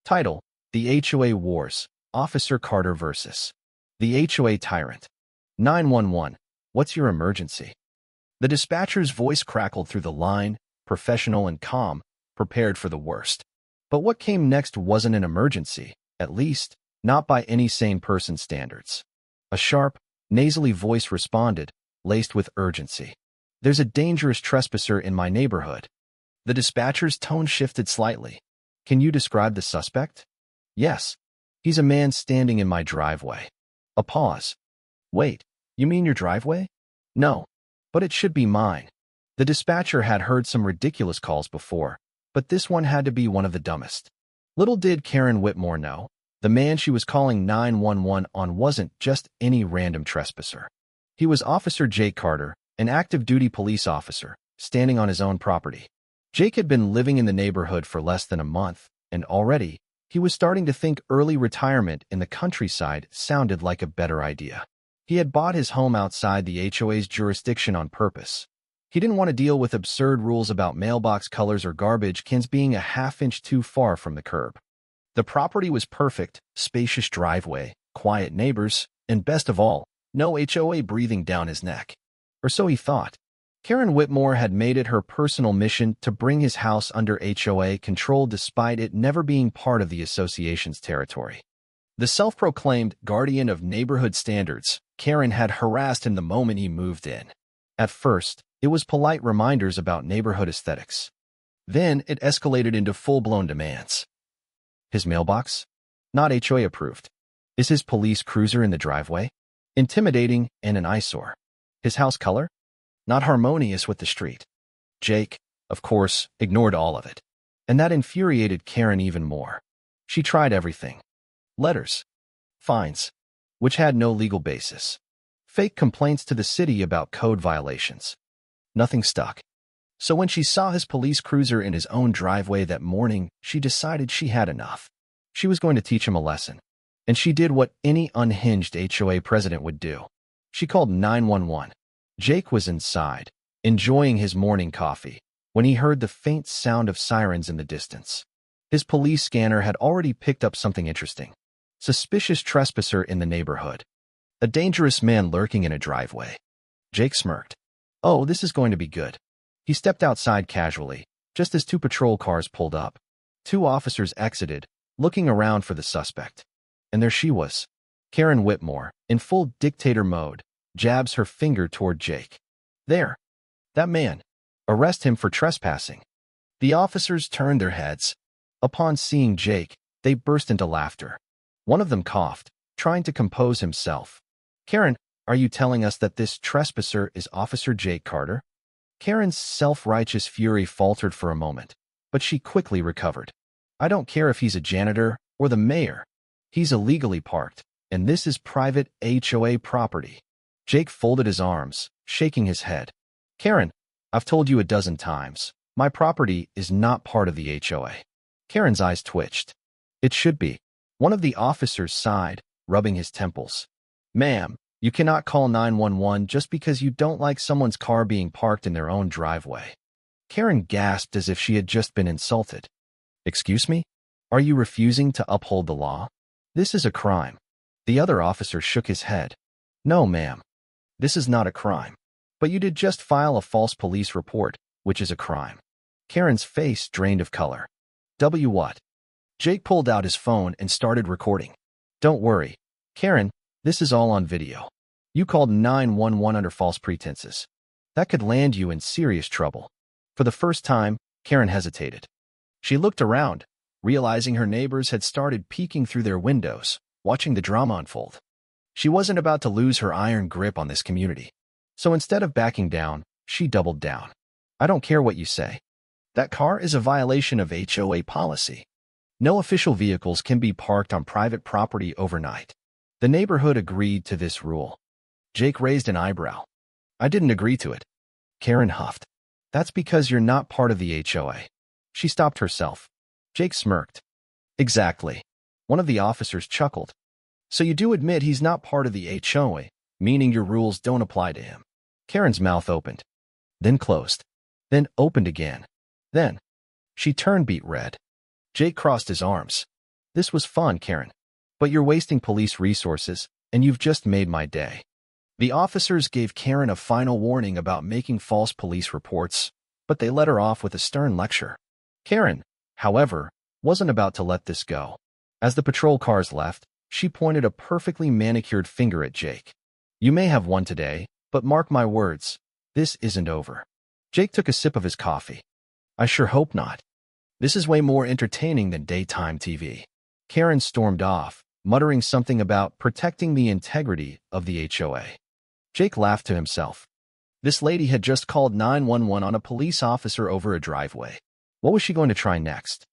Title: The HOA Wars, Officer Carter vs. The HOA Tyrant. 911. What's your emergency? The dispatcher's voice crackled through the line, professional and calm, prepared for the worst. But what came next wasn't an emergency, at least, not by any sane person's standards. A sharp, nasally voice responded, laced with urgency. There's a dangerous trespasser in my neighborhood. The dispatcher's tone shifted slightly. Can you describe the suspect? Yes. He's a man standing in my driveway. A pause. Wait, you mean your driveway? No, but it should be mine. The dispatcher had heard some ridiculous calls before, but this one had to be one of the dumbest. Little did Karen Whitmore know, the man she was calling 911 on wasn't just any random trespasser. He was Officer Jake Carter, an active-duty police officer, standing on his own property. Jake had been living in the neighborhood for less than a month, and already, he was starting to think early retirement in the countryside sounded like a better idea. He had bought his home outside the HOA's jurisdiction on purpose. He didn't want to deal with absurd rules about mailbox colors or garbage cans being a half-inch too far from the curb. The property was perfect, spacious driveway, quiet neighbors, and best of all, no HOA breathing down his neck. Or so he thought. Karen Whitmore had made it her personal mission to bring his house under HOA control despite it never being part of the association's territory. The self-proclaimed guardian of neighborhood standards, Karen had harassed him the moment he moved in. At first, it was polite reminders about neighborhood aesthetics. Then it escalated into full-blown demands. His mailbox? Not HOA approved. Is his police cruiser in the driveway? Intimidating and an eyesore. His house color? Not harmonious with the street. Jake, of course, ignored all of it. And that infuriated Karen even more. She tried everything. Letters. Fines. Which had no legal basis. Fake complaints to the city about code violations. Nothing stuck. So when she saw his police cruiser in his own driveway that morning, she decided she had enough. She was going to teach him a lesson. And she did what any unhinged HOA president would do. She called 911. Jake was inside, enjoying his morning coffee, when he heard the faint sound of sirens in the distance. His police scanner had already picked up something interesting. Suspicious trespasser in the neighborhood. A dangerous man lurking in a driveway. Jake smirked. Oh, this is going to be good. He stepped outside casually, just as two patrol cars pulled up. Two officers exited, looking around for the suspect. And there she was. Karen Whitmore, in full dictator mode, jabs her finger toward Jake. There. That man. Arrest him for trespassing. The officers turned their heads. Upon seeing Jake, they burst into laughter. One of them coughed, trying to compose himself. Karen, are you telling us that this trespasser is Officer Jake Carter? Karen's self-righteous fury faltered for a moment, but she quickly recovered. I don't care if he's a janitor or the mayor. He's illegally parked, and this is private HOA property. Jake folded his arms, shaking his head. Karen, I've told you a dozen times. My property is not part of the HOA. Karen's eyes twitched. It should be. One of the officers sighed, rubbing his temples. Ma'am, you cannot call 911 just because you don't like someone's car being parked in their own driveway. Karen gasped as if she had just been insulted. Excuse me? Are you refusing to uphold the law? This is a crime. The other officer shook his head. No, ma'am. This is not a crime. But you did just file a false police report, which is a crime. Karen's face drained of color. What? Jake pulled out his phone and started recording. Don't worry. Karen, this is all on video. You called 911 under false pretenses. That could land you in serious trouble. For the first time, Karen hesitated. She looked around, realizing her neighbors had started peeking through their windows, watching the drama unfold. She wasn't about to lose her iron grip on this community. So instead of backing down, she doubled down. I don't care what you say. That car is a violation of HOA policy. No official vehicles can be parked on private property overnight. The neighborhood agreed to this rule. Jake raised an eyebrow. I didn't agree to it. Karen huffed. That's because you're not part of the HOA. She stopped herself. Jake smirked. Exactly. One of the officers chuckled. So you do admit he's not part of the HOA, meaning your rules don't apply to him. Karen's mouth opened, then closed, then opened again. Then, she turned beet red. Jake crossed his arms. This was fun, Karen. But you're wasting police resources, and you've just made my day. The officers gave Karen a final warning about making false police reports, but they let her off with a stern lecture. Karen, however, wasn't about to let this go. As the patrol cars left, she pointed a perfectly manicured finger at Jake. You may have won today, but mark my words, this isn't over. Jake took a sip of his coffee. I sure hope not. This is way more entertaining than daytime TV. Karen stormed off, muttering something about protecting the integrity of the HOA. Jake laughed to himself. This lady had just called 911 on a police officer over a driveway. What was she going to try next?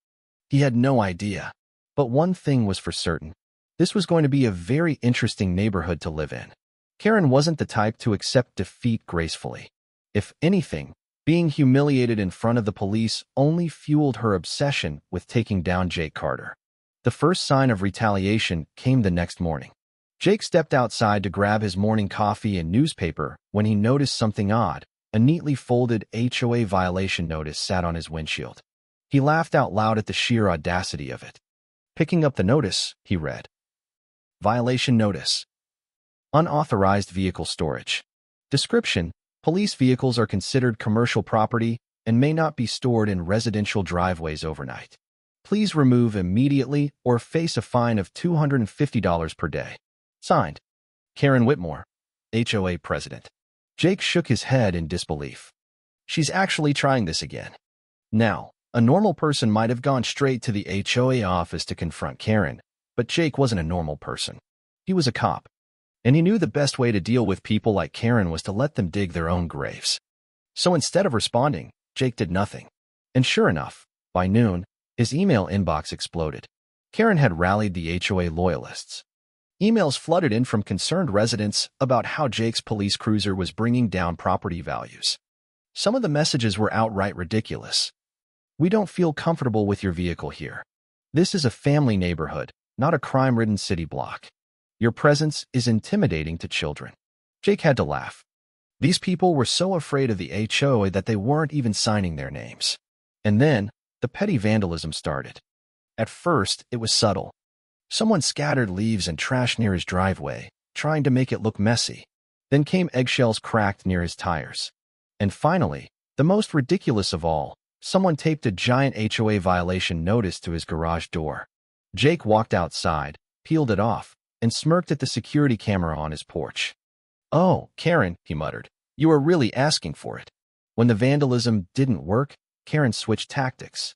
He had no idea. But one thing was for certain. This was going to be a very interesting neighborhood to live in. Karen wasn't the type to accept defeat gracefully. If anything, being humiliated in front of the police only fueled her obsession with taking down Jake Carter. The first sign of retaliation came the next morning. Jake stepped outside to grab his morning coffee and newspaper when he noticed something odd. A neatly folded HOA violation notice sat on his windshield. He laughed out loud at the sheer audacity of it. Picking up the notice, he read. Violation notice. Unauthorized vehicle storage. Description: police vehicles are considered commercial property and may not be stored in residential driveways overnight. Please remove immediately or face a fine of $250 per day. Signed, Karen Whitmore, HOA president. Jake shook his head in disbelief. She's actually trying this again. Now, a normal person might have gone straight to the HOA office to confront Karen, but Jake wasn't a normal person. He was a cop, and he knew the best way to deal with people like Karen was to let them dig their own graves. So instead of responding, Jake did nothing. And sure enough, by noon, his email inbox exploded. Karen had rallied the HOA loyalists. Emails flooded in from concerned residents about how Jake's police cruiser was bringing down property values. Some of the messages were outright ridiculous. We don't feel comfortable with your vehicle here. This is a family neighborhood, not a crime-ridden city block. Your presence is intimidating to children. Jake had to laugh. These people were so afraid of the HOA that they weren't even signing their names. And then, the petty vandalism started. At first, it was subtle. Someone scattered leaves and trash near his driveway, trying to make it look messy. Then came eggshells cracked near his tires. And finally, the most ridiculous of all, someone taped a giant HOA violation notice to his garage door. Jake walked outside, peeled it off, and smirked at the security camera on his porch. Oh, Karen, he muttered, you were really asking for it. When the vandalism didn't work, Karen switched tactics.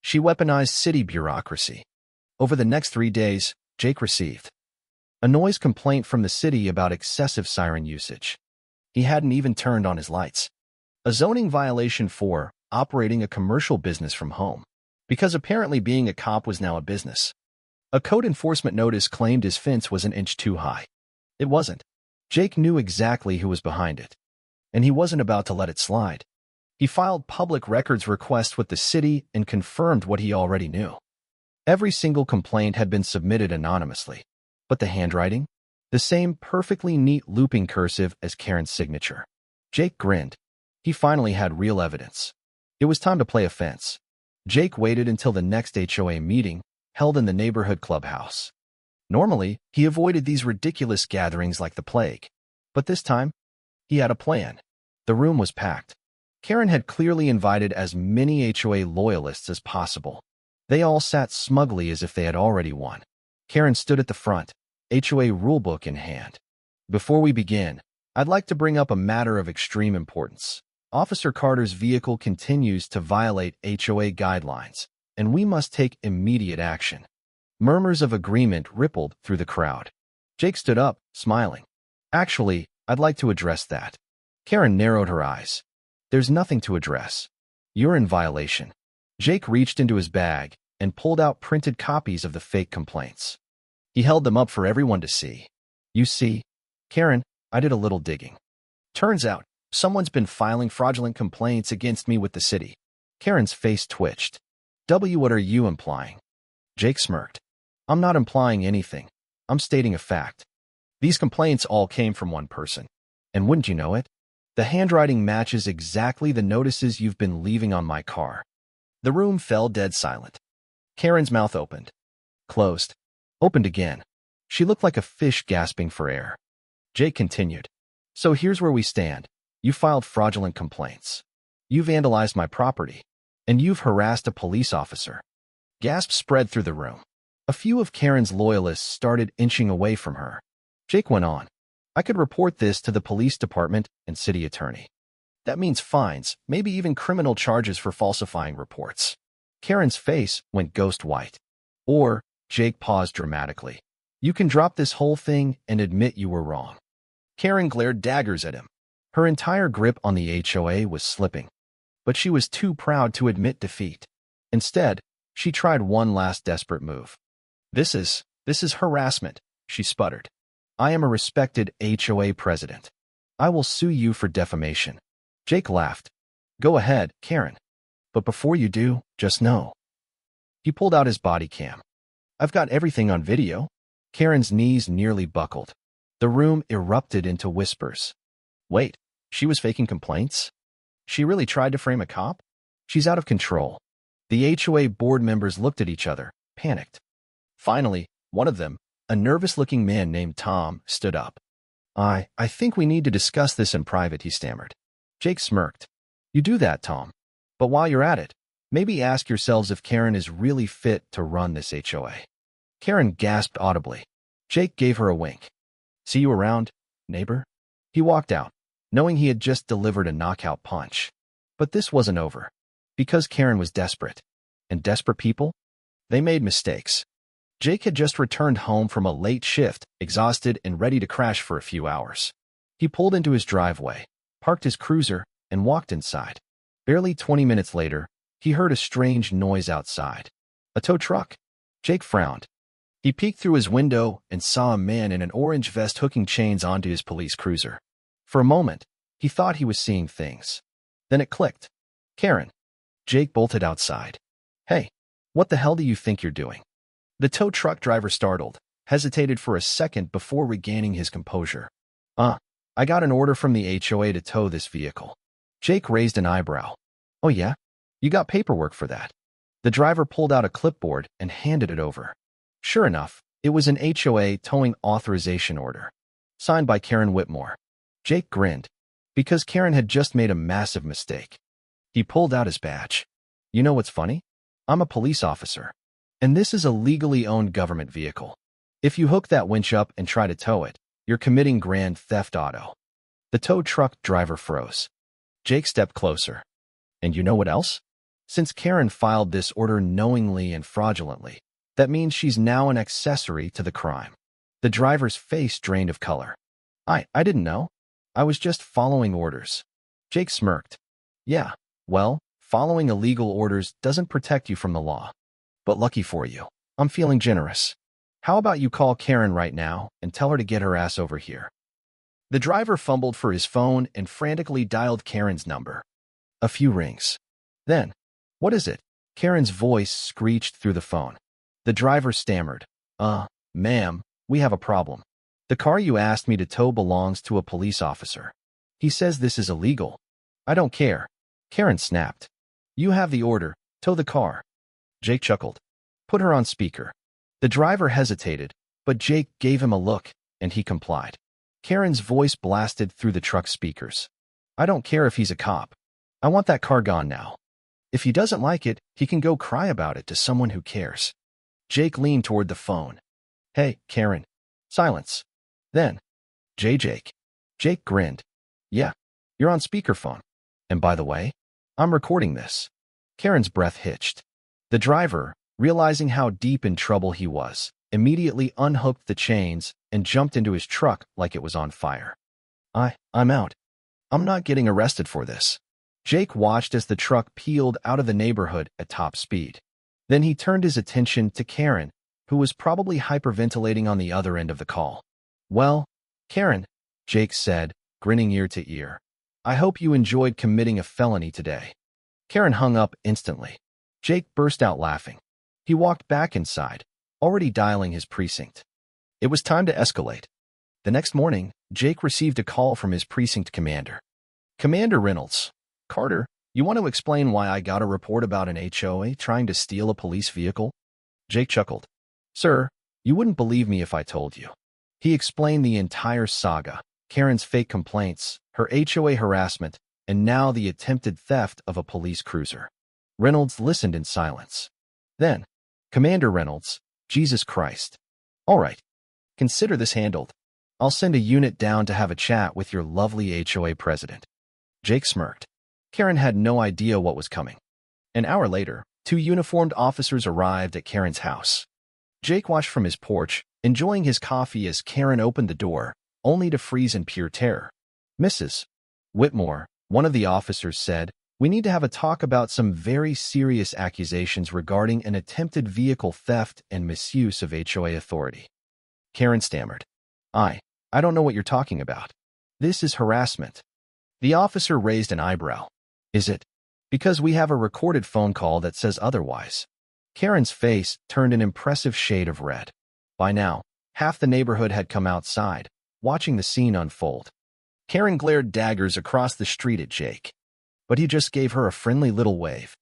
She weaponized city bureaucracy. Over the next 3 days, Jake received a noise complaint from the city about excessive siren usage. He hadn't even turned on his lights. A zoning violation for operating a commercial business from home, because apparently being a cop was now a business. A code enforcement notice claimed his fence was an inch too high. It wasn't. Jake knew exactly who was behind it, and he wasn't about to let it slide. He filed public records request with the city and confirmed what he already knew. Every single complaint had been submitted anonymously, but the handwriting? The same perfectly neat looping cursive as Karen's signature. Jake grinned. He finally had real evidence. It was time to play offense. Jake waited until the next HOA meeting, held in the neighborhood clubhouse. Normally, he avoided these ridiculous gatherings like the plague. But this time, he had a plan. The room was packed. Karen had clearly invited as many HOA loyalists as possible. They all sat smugly as if they had already won. Karen stood at the front, HOA rulebook in hand. Before we begin, I'd like to bring up a matter of extreme importance. Officer Carter's vehicle continues to violate HOA guidelines, and we must take immediate action. Murmurs of agreement rippled through the crowd. Jake stood up, smiling. Actually, I'd like to address that. Karen narrowed her eyes. There's nothing to address. You're in violation. Jake reached into his bag and pulled out printed copies of the fake complaints. He held them up for everyone to see. You see, Karen, I did a little digging. Turns out, someone's been filing fraudulent complaints against me with the city. Karen's face twitched. What are you implying? Jake smirked. I'm not implying anything. I'm stating a fact. These complaints all came from one person. And wouldn't you know it? The handwriting matches exactly the notices you've been leaving on my car. The room fell dead silent. Karen's mouth opened. closed, opened again. She looked like a fish gasping for air. Jake continued. So here's where we stand. You filed fraudulent complaints. You vandalized my property. And you've harassed a police officer. Gasps spread through the room. A few of Karen's loyalists started inching away from her. Jake went on. I could report this to the police department and city attorney. That means fines, maybe even criminal charges for falsifying reports. Karen's face went ghost white. Or, Jake paused dramatically. You can drop this whole thing and admit you were wrong. Karen glared daggers at him. Her entire grip on the HOA was slipping. But she was too proud to admit defeat. Instead, she tried one last desperate move. This is harassment, she sputtered. I am a respected HOA president. I will sue you for defamation. Jake laughed. Go ahead, Karen. But before you do, just know. He pulled out his body cam. I've got everything on video. Karen's knees nearly buckled. The room erupted into whispers. Wait, she was faking complaints? She really tried to frame a cop? She's out of control. The HOA board members looked at each other, panicked. Finally, one of them, a nervous-looking man named Tom, stood up. I think we need to discuss this in private, he stammered. Jake smirked. You do that, Tom. But while you're at it, maybe ask yourselves if Karen is really fit to run this HOA. Karen gasped audibly. Jake gave her a wink. See you around, neighbor? He walked out, knowing he had just delivered a knockout punch. But this wasn't over. Because Karen was desperate. And desperate people? They made mistakes. Jake had just returned home from a late shift, exhausted and ready to crash for a few hours. He pulled into his driveway, parked his cruiser, and walked inside. Barely 20 minutes later, he heard a strange noise outside. A tow truck. Jake frowned. He peeked through his window and saw a man in an orange vest hooking chains onto his police cruiser. For a moment, he thought he was seeing things. Then it clicked. Karen. Jake bolted outside. Hey, what the hell do you think you're doing? The tow truck driver startled, hesitated for a second before regaining his composure. I got an order from the HOA to tow this vehicle. Jake raised an eyebrow. Oh yeah? You got paperwork for that? The driver pulled out a clipboard and handed it over. Sure enough, it was an HOA towing authorization order, signed by Karen Whitmore. Jake grinned, because Karen had just made a massive mistake. He pulled out his badge. You know what's funny? I'm a police officer. And this is a legally owned government vehicle. If you hook that winch up and try to tow it, you're committing grand theft auto. The tow truck driver froze. Jake stepped closer. And you know what else? Since Karen filed this order knowingly and fraudulently, that means she's now an accessory to the crime. The driver's face drained of color. I didn't know. I was just following orders. Jake smirked. Yeah, well, following illegal orders doesn't protect you from the law. But lucky for you, I'm feeling generous. How about you call Karen right now and tell her to get her ass over here? The driver fumbled for his phone and frantically dialed Karen's number. A few rings. Then, what is it? Karen's voice screeched through the phone. The driver stammered. Ma'am, we have a problem. The car you asked me to tow belongs to a police officer. He says this is illegal. I don't care. Karen snapped. You have the order. Tow the car. Jake chuckled. Put her on speaker. The driver hesitated, but Jake gave him a look, and he complied. Karen's voice blasted through the truck's speakers. I don't care if he's a cop. I want that car gone now. If he doesn't like it, he can go cry about it to someone who cares. Jake leaned toward the phone. Hey, Karen. Silence. Then. Jake. Jake grinned. Yeah, you're on speakerphone. And by the way, I'm recording this. Karen's breath hitched. The driver, realizing how deep in trouble he was, immediately unhooked the chains and jumped into his truck like it was on fire. I'm out. I'm not getting arrested for this. Jake watched as the truck peeled out of the neighborhood at top speed. Then he turned his attention to Karen, who was probably hyperventilating on the other end of the call. Well, Karen, Jake said, grinning ear to ear. I hope you enjoyed committing a felony today. Karen hung up instantly. Jake burst out laughing. He walked back inside, already dialing his precinct. It was time to escalate. The next morning, Jake received a call from his precinct commander. Commander Reynolds. Carter, you want to explain why I got a report about an HOA trying to steal a police vehicle? Jake chuckled. Sir, you wouldn't believe me if I told you. He explained the entire saga, Karen's fake complaints, her HOA harassment, and now the attempted theft of a police cruiser. Reynolds listened in silence. Then, Commander Reynolds, Jesus Christ. All right, consider this handled. I'll send a unit down to have a chat with your lovely HOA president. Jake smirked. Karen had no idea what was coming. An hour later, 2 uniformed officers arrived at Karen's house. Jake watched from his porch, enjoying his coffee as Karen opened the door, only to freeze in pure terror. Mrs. Whitmore, one of the officers said, we need to have a talk about some very serious accusations regarding an attempted vehicle theft and misuse of HOA authority. Karen stammered. I don't know what you're talking about. This is harassment. The officer raised an eyebrow. Is it? Because we have a recorded phone call that says otherwise. Karen's face turned an impressive shade of red. By now, half the neighborhood had come outside, watching the scene unfold. Karen glared daggers across the street at Jake. But he just gave her a friendly little wave.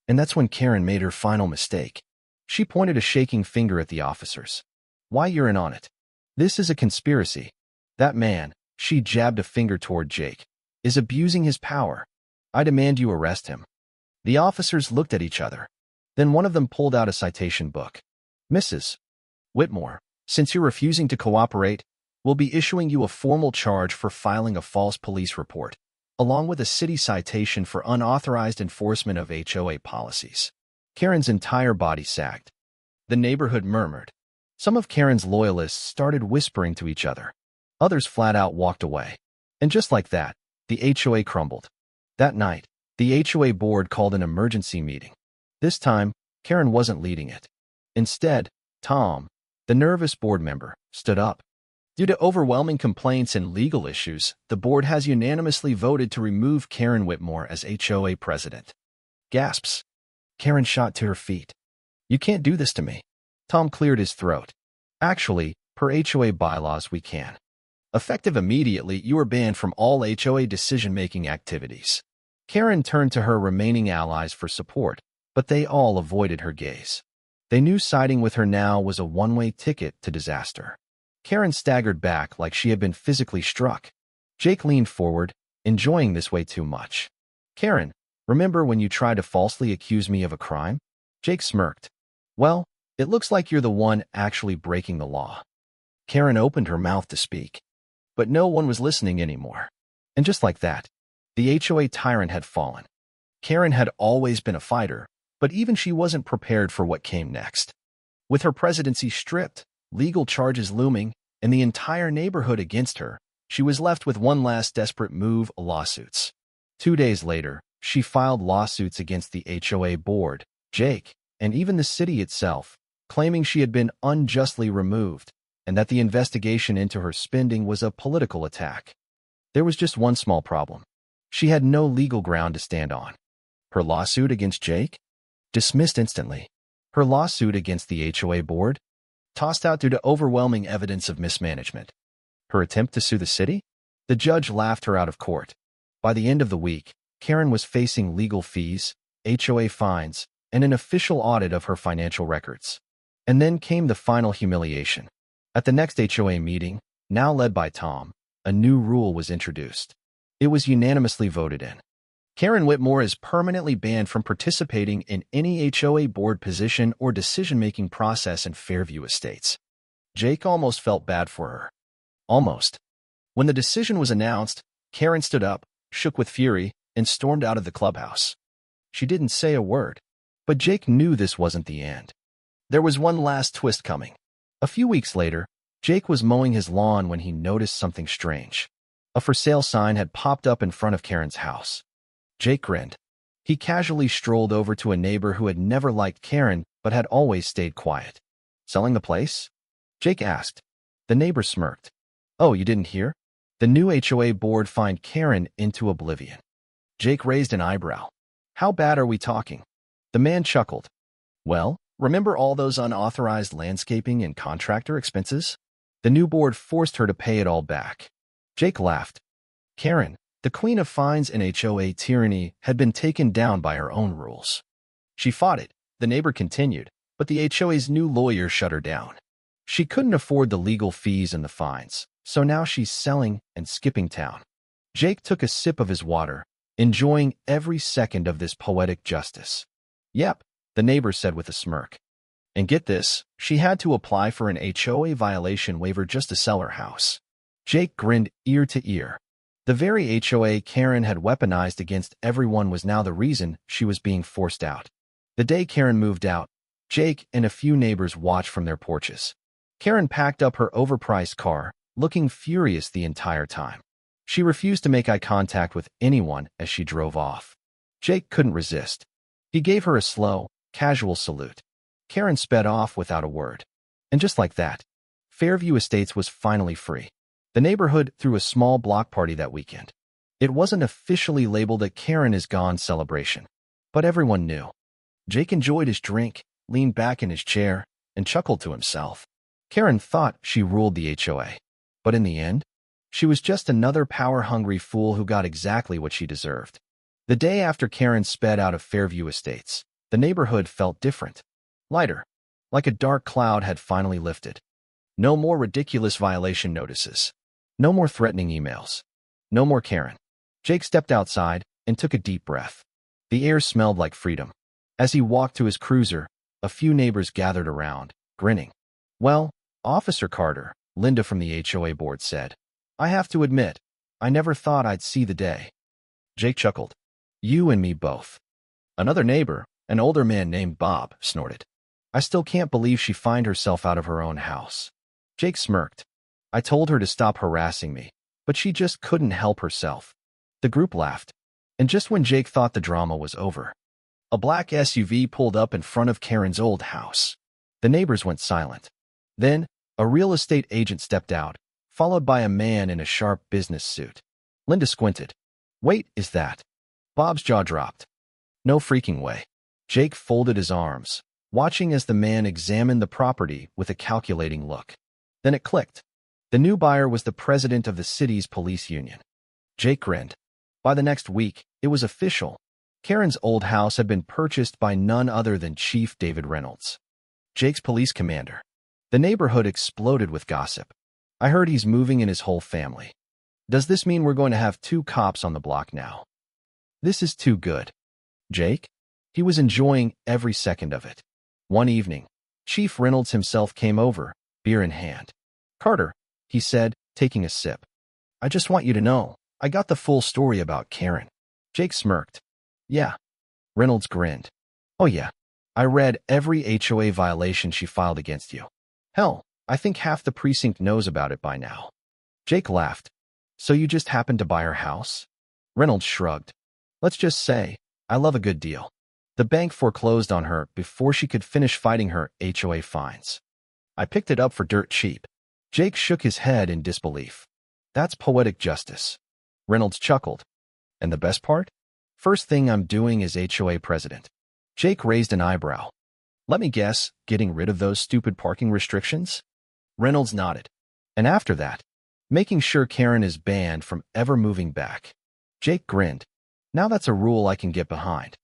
And that's when Karen made her final mistake. She pointed a shaking finger at the officers. Why you're in on it? This is a conspiracy. That man, she jabbed a finger toward Jake, is abusing his power. I demand you arrest him. The officers looked at each other. Then one of them pulled out a citation book. Mrs. Whitmore, since you're refusing to cooperate, we'll be issuing you a formal charge for filing a false police report, along with a city citation for unauthorized enforcement of HOA policies. Karen's entire body sagged. The neighborhood murmured. Some of Karen's loyalists started whispering to each other. Others flat out walked away. And just like that, the HOA crumbled. That night, the HOA board called an emergency meeting. This time, Karen wasn't leading it. Instead, Tom, the nervous board member, stood up. Due to overwhelming complaints and legal issues, the board has unanimously voted to remove Karen Whitmore as HOA president. Gasps. Karen shot to her feet. You can't do this to me. Tom cleared his throat. Actually, per HOA bylaws, we can. Effective immediately, you are banned from all HOA decision-making activities. Karen turned to her remaining allies for support, but they all avoided her gaze. They knew siding with her now was a one-way ticket to disaster. Karen staggered back like she had been physically struck. Jake leaned forward, enjoying this way too much. Karen, remember when you tried to falsely accuse me of a crime? Jake smirked. Well, it looks like you're the one actually breaking the law. Karen opened her mouth to speak. But no one was listening anymore. And just like that, the HOA tyrant had fallen. Karen had always been a fighter, but even she wasn't prepared for what came next. With her presidency stripped, legal charges looming, and the entire neighborhood against her, she was left with one last desperate move: lawsuits. 2 days later, she filed lawsuits against the HOA board, Jake, and even the city itself, claiming she had been unjustly removed, and that the investigation into her spending was a political attack. There was just one small problem. She had no legal ground to stand on. Her lawsuit against Jake? Dismissed instantly. Her lawsuit against the HOA board? Tossed out due to overwhelming evidence of mismanagement. Her attempt to sue the city? The judge laughed her out of court. By the end of the week, Karen was facing legal fees, HOA fines, and an official audit of her financial records. And then came the final humiliation. At the next HOA meeting, now led by Tom, a new rule was introduced. It was unanimously voted in. Karen Whitmore is permanently banned from participating in any HOA board position or decision-making process in Fairview Estates. Jake almost felt bad for her. Almost. When the decision was announced, Karen stood up, shook with fury, and stormed out of the clubhouse. She didn't say a word. But Jake knew this wasn't the end. There was one last twist coming. A few weeks later, Jake was mowing his lawn when he noticed something strange. A for sale sign had popped up in front of Karen's house. Jake grinned. He casually strolled over to a neighbor who had never liked Karen but had always stayed quiet. Selling the place? Jake asked. The neighbor smirked. Oh, you didn't hear? The new HOA board fined Karen into oblivion. Jake raised an eyebrow. How bad are we talking? The man chuckled. Well, remember all those unauthorized landscaping and contractor expenses? The new board forced her to pay it all back. Jake laughed. Karen, the queen of fines and HOA tyranny, had been taken down by her own rules. She fought it, the neighbor continued, But the HOA's new lawyer shut her down. She couldn't afford the legal fees and the fines, so now she's selling and skipping town. Jake took a sip of his water, enjoying every second of this poetic justice. Yep, the neighbor said with a smirk. And get this, she had to apply for an HOA violation waiver just to sell her house. Jake grinned ear to ear. The very HOA Karen had weaponized against everyone was now the reason she was being forced out. The day Karen moved out, Jake and a few neighbors watched from their porches. Karen packed up her overpriced car, looking furious the entire time. She refused to make eye contact with anyone as she drove off. Jake couldn't resist. He gave her a slow, casual salute. Karen sped off without a word. And just like that, Fairview Estates was finally free. The neighborhood threw a small block party that weekend. It wasn't officially labeled a Karen is gone celebration, but everyone knew. Jake enjoyed his drink, leaned back in his chair, and chuckled to himself. Karen thought she ruled the HOA, but in the end, she was just another power-hungry fool who got exactly what she deserved. The day after Karen sped out of Fairview Estates, the neighborhood felt different. Lighter, like a dark cloud had finally lifted. No more ridiculous violation notices. No more threatening emails. No more Karen. Jake stepped outside and took a deep breath. The air smelled like freedom. As he walked to his cruiser, a few neighbors gathered around, grinning. Well, Officer Carter, Linda from the HOA board said, I have to admit, I never thought I'd see the day. Jake chuckled. You and me both. Another neighbor, an older man named Bob, snorted. I still can't believe she fined herself out of her own house. Jake smirked. I told her to stop harassing me, but she just couldn't help herself. The group laughed. And just when Jake thought the drama was over, a black SUV pulled up in front of Karen's old house. The neighbors went silent. Then, a real estate agent stepped out, followed by a man in a sharp business suit. Linda squinted. Wait, is that? Bob's jaw dropped. No freaking way. Jake folded his arms, watching as the man examined the property with a calculating look. Then it clicked. The new buyer was the president of the city's police union. Jake grinned. By the next week, it was official. Karen's old house had been purchased by none other than Chief David Reynolds, Jake's police commander. The neighborhood exploded with gossip. I heard he's moving in his whole family. Does this mean we're going to have 2 cops on the block now? This is too good. Jake? He was enjoying every second of it. One evening, Chief Reynolds himself came over, beer in hand. Carter, he said, taking a sip. I just want you to know, I got the full story about Karen. Jake smirked. Yeah. Reynolds grinned. Oh yeah. I read every HOA violation she filed against you. Hell, I think half the precinct knows about it by now. Jake laughed. So you just happened to buy her house? Reynolds shrugged. Let's just say, I love a good deal. The bank foreclosed on her before she could finish fighting her HOA fines. I picked it up for dirt cheap. Jake shook his head in disbelief. That's poetic justice. Reynolds chuckled. And the best part? First thing I'm doing as HOA president. Jake raised an eyebrow. Let me guess, getting rid of those stupid parking restrictions? Reynolds nodded. And after that, making sure Karen is banned from ever moving back. Jake grinned. Now that's a rule I can get behind.